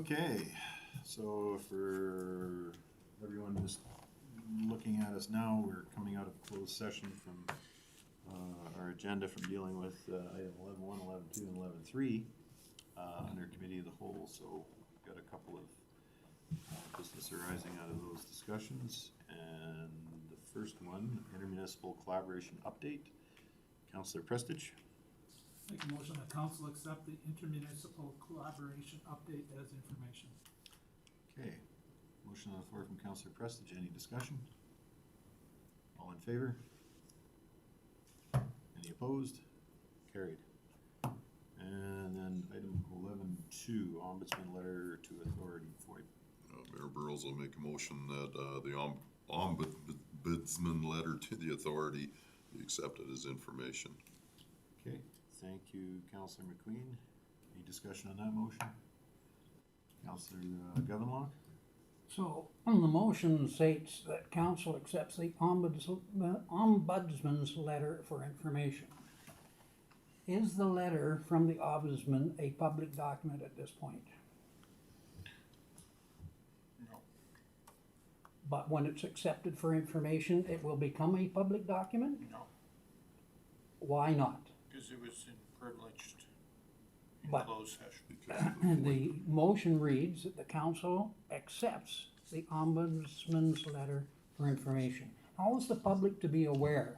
Okay, so for everyone just looking at us now, we're coming out of closed session from our agenda from dealing with item 11.1, 11.2, and 11.3 under committee of the whole. So we've got a couple of business arising out of those discussions. And the first one, intermunicipal collaboration update. Councillor Prestige. Make a motion that council accept the intermunicipal collaboration update as information. Okay, motion on the floor from Councillor Prestige. Any discussion? All in favor? Any opposed? Carried. And then item 11.2, Ombudsman letter to authority. FOIP. Mayor Burrows will make a motion that the ombudsman letter to the authority be accepted as information. Okay, thank you, Councillor McQueen. Any discussion on that motion? Councillor Govenlock? So, the motion states that council accepts the ombudsman's letter for information. Is the letter from the ombudsman a public document at this point? No. But when it's accepted for information, it will become a public document? No, Why not? because it was in privileged, But- closed session. Because of And the motion reads that the council accepts the ombudsman's letter for information. How is the public to be aware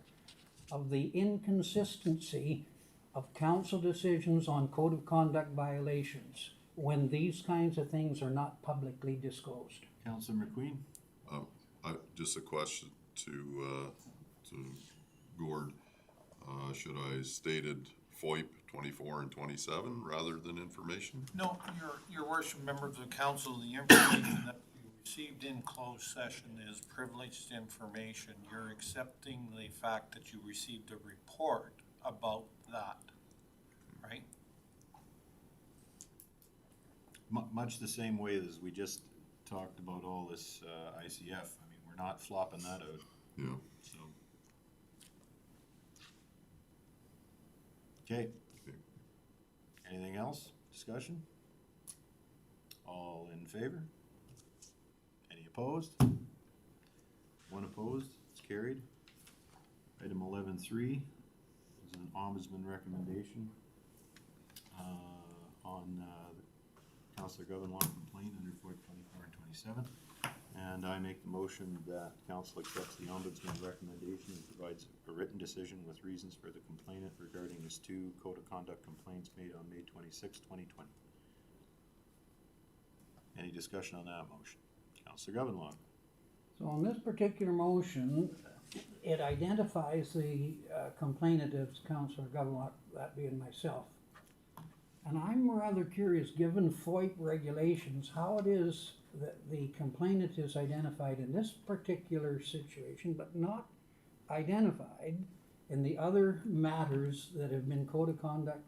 of the inconsistency of council decisions on code of conduct violations when these kinds of things are not publicly disclosed? Councillor McQueen? just a question to Gord. Should I stated FOIP 24 and 27 rather than information? No, your worship, members of the council, the information that you received in closed session is privileged information. You're accepting the fact that you received a report about that, right? Much the same way as we just talked about all this ICF. I mean, we're not flopping that out. Yeah. So. Okay. Okay. Anything else? Discussion? All in favor? Any opposed? One opposed, it's carried. Item 11.3 is an ombudsman recommendation on the Councillor Govenlock complaint under FOIP 24 and 27. And I make the motion that council accepts the ombudsman recommendation and provides a written decision with reasons for the complainant regarding his 2 code of conduct complaints made on May 26, 2020. Any discussion on that motion? Councillor Govenlock. So on this particular motion, it identifies the complainant as Councillor Govenlock, that being myself. And I'm rather curious, given FOIP regulations, how it is that the complainant is identified in this particular situation, but not identified in the other matters that have been code of conduct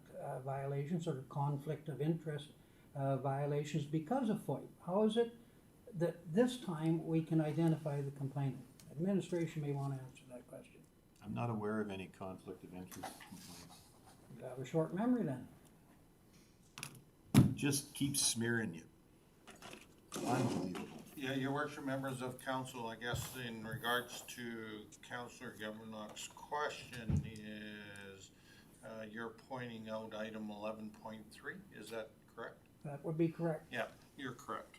violations or conflict of interest violations because of FOIP. How is it that this time we can identify the complainant? Administration may want to answer that question. I'm not aware of any conflict of interest complaints. You have a short memory then. Just keep smearing you. Unbelievable. Yeah, your worship, members of council, I guess in regards to Councillor Govenlock's question is, you're pointing out item 11.3, is that correct? That would be correct. Yeah, you're correct.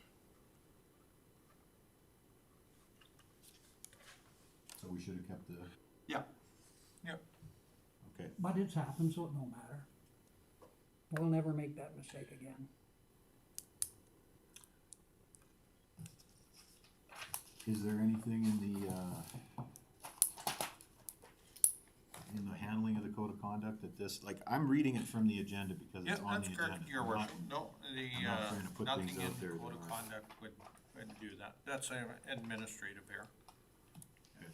So we should have kept the, Yeah. okay. But it's happened, so it don't matter. We'll never make that mistake again. Is there anything in the handling of the code of conduct that this, like, I'm reading it from the agenda because Yeah, it's on the that's agenda. correct, your I'm worship. not- No, I'm not trying to put nothing things in out there the code that of aren't. conduct would do that. That's an administrative error. Okay.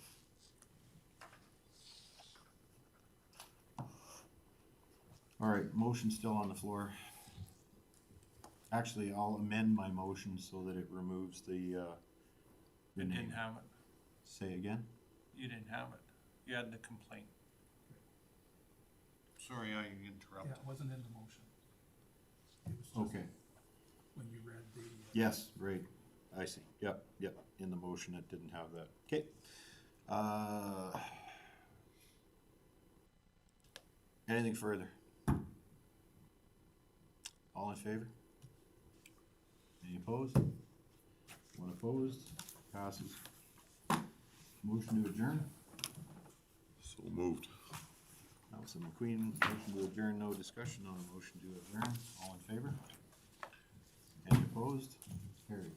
All right, motion still on the floor. Actually, I'll amend my motion so that it removes the You name. didn't have it. Say again? You didn't have it. You had the complaint. Sorry, I interrupted. Yeah, it wasn't in the motion. It was just- Okay. when you read the. Yes, right, I see, yep, in the motion it didn't have that, okay. Anything further? All in favor? Any opposed? One opposed, passes. Motion to adjourn, So moved. Councilman McQueen, motion to adjourn, no discussion on the motion to adjourn, all in favor? Any opposed? Carried.